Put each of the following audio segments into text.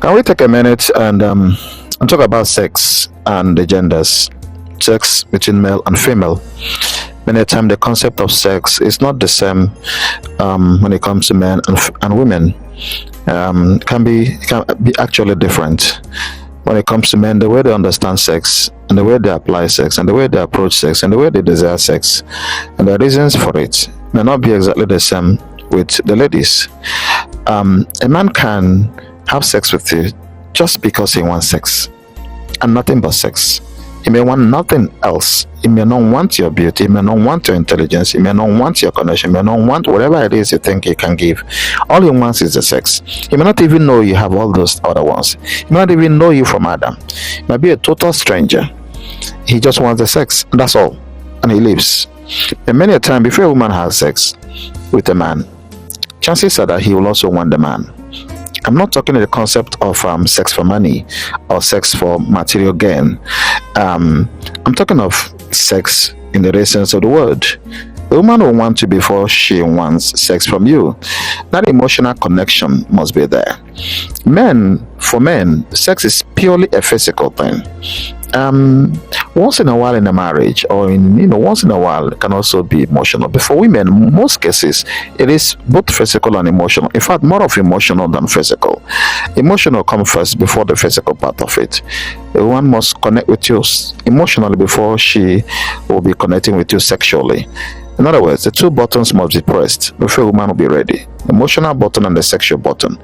Can we take a minute and talk about sex and the genders, sex between male and female? Many times the concept of sex is not the same when it comes to men and women. Can be actually different. When it comes to men, the way they understand sex and the way they apply sex and the way they approach sex and the way they desire sex and the reasons for it may not be exactly the same with the ladies. A man can have sex with you just because he wants sex and nothing but sex. He may want nothing else. He may not want your beauty. He may not want your intelligence. He may not want your connection. He may not want whatever it is you think he can give. All he wants is the sex. He may not even know you have all those other ones. He may not even know you from Adam. He might be a total stranger. He just wants the sex. That's all. And he leaves. And many a time before a woman has sex with a man, chances are that he will also want the man. I'm not talking in the concept of sex for money or sex for material gain. I'm talking of sex in the real sense of the word. A woman will want you before she wants sex from you. That emotional connection must be there. For men, sex is purely a physical thing. Once in a while in a marriage or once in a while it can also be emotional. But for women, in most cases, it is both physical and emotional. In fact, more of emotional than physical. Emotional comes first before the physical part of it. A woman must connect with you emotionally before she will be connecting with you sexually. In other words, the two buttons must be pressed before a woman will be ready. The emotional button and the sexual button.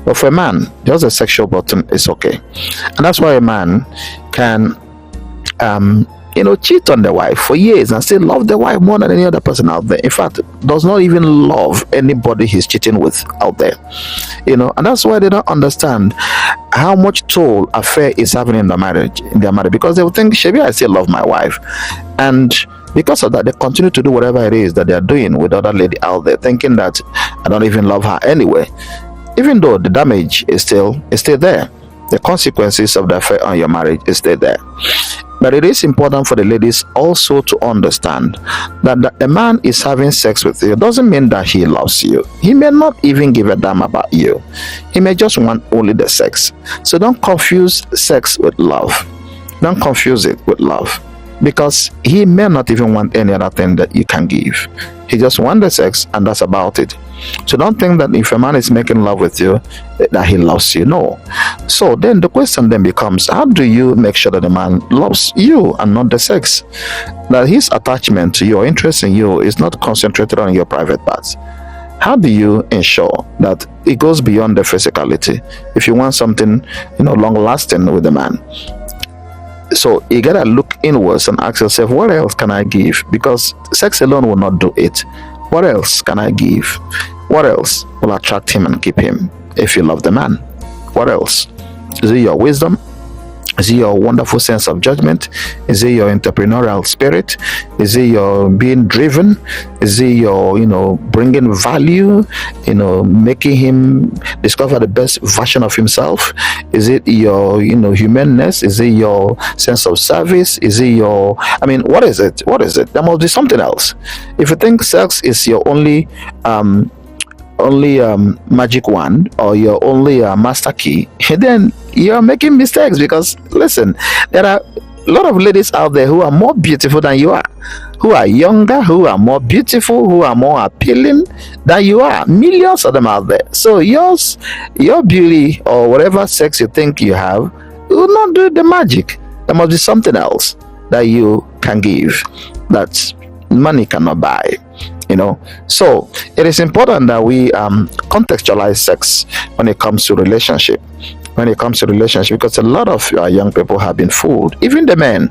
But for a man, just the sexual button is okay. And that's why a man can cheat on the wife for years and still love the wife more than any other person out there. In fact, does not even love anybody he's cheating with out there. And that's why they don't understand how much toll affair is having in their marriage, because they will think, maybe I still love my wife. And because of that, they continue to do whatever it is that they are doing with other lady out there, thinking that I don't even love her anyway. Even though the damage is still there. The consequences of the affair on your marriage is still there. But it is important for the ladies also to understand that a man is having sex with you doesn't mean that he loves you. He may not even give a damn about you. He may just want only the sex. So don't confuse sex with love. Don't confuse it with love. Because he may not even want any other thing that you can give. He just wants the sex and that's about it. So don't think that if a man is making love with you, that he loves you. No. So then the question then becomes, how do you make sure that the man loves you and not the sex? That his attachment to you or interest in you is not concentrated on your private parts. How do you ensure that it goes beyond the physicality? If you want something, long lasting with the man. So you gotta look inwards and ask yourself, what else can I give? Because sex alone will not do it. What else can I give? What else will attract him and keep him if you love the man? What else? Is it your wisdom? Is it your wonderful sense of judgment? Is it your entrepreneurial spirit? Is it your being driven? Is it your, bringing value, making him discover the best version of himself? Is it your, humanness? Is it your sense of service? Is it your, what is it? What is it? There must be something else. If you think sex is your only magic wand or your only master key, then you're making mistakes. Because listen, there are a lot of ladies out there who are more beautiful than you are, who are younger, who are more beautiful, who are more appealing than you are. Millions of them out there. So your beauty or whatever sex you think you have will not do the magic. There must be something else that you can give that money cannot buy. So it is important that we contextualize sex when it comes to relationship. Because a lot of young people have been fooled. Even the men.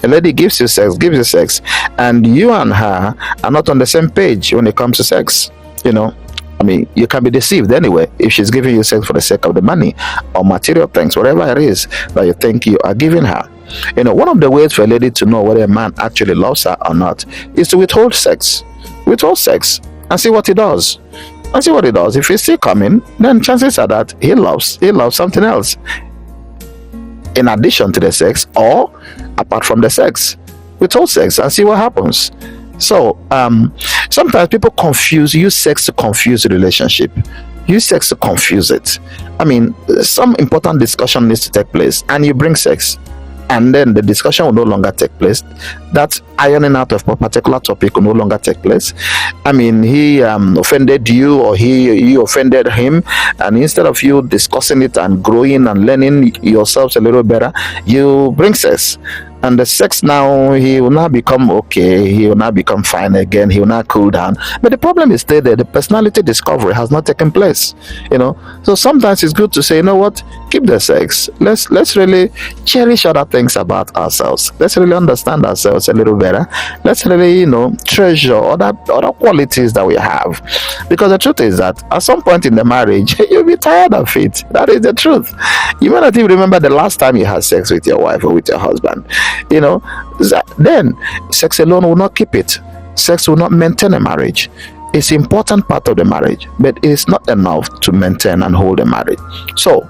A lady gives you sex, and you and her are not on the same page when it comes to sex. You can be deceived anyway if she's giving you sex for the sake of the money or material things, whatever it is that you think you are giving her. One of the ways for a lady to know whether a man actually loves her or not is to withhold sex and see what he does. If he's still coming, then chances are that he loves something else in addition to the sex or apart from the sex. Withhold sex and see what happens. So sometimes people use sex to confuse the relationship. use sex to confuse it. I mean, some important discussion needs to take place, and you bring sex, and then the discussion will no longer take place. That ironing out of a particular topic will no longer take place. I mean, he offended you, or you offended him, and instead of you discussing it and growing and learning yourselves a little better, you bring sex. And the sex now, he will now become okay, he will now become fine again, he will now cool down. But the problem is still there. The personality discovery has not taken place, so sometimes it's good to say, you know what, keep the sex, let's really cherish other things about ourselves, let's really understand ourselves a little better, let's really treasure other qualities that we have, because the truth is that at some point in the marriage you'll be tired of it. That is the truth. You may not even remember the last time you had sex with your wife or with your husband. Then sex alone will not keep it. Sex will not maintain a marriage. It's an important part of the marriage, but it's not enough to maintain and hold a marriage. So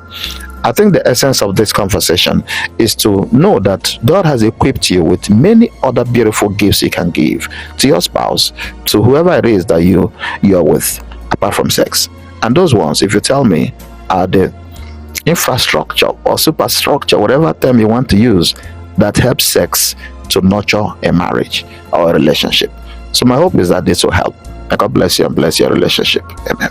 I think the essence of this conversation is to know that God has equipped you with many other beautiful gifts He can give to your spouse, to whoever it is that you're with, apart from sex. And those ones, if you tell me, are the infrastructure or superstructure, whatever term you want to use, that helps sex to nurture a marriage or a relationship. So my hope is that this will help. God bless you and bless your relationship. Amen.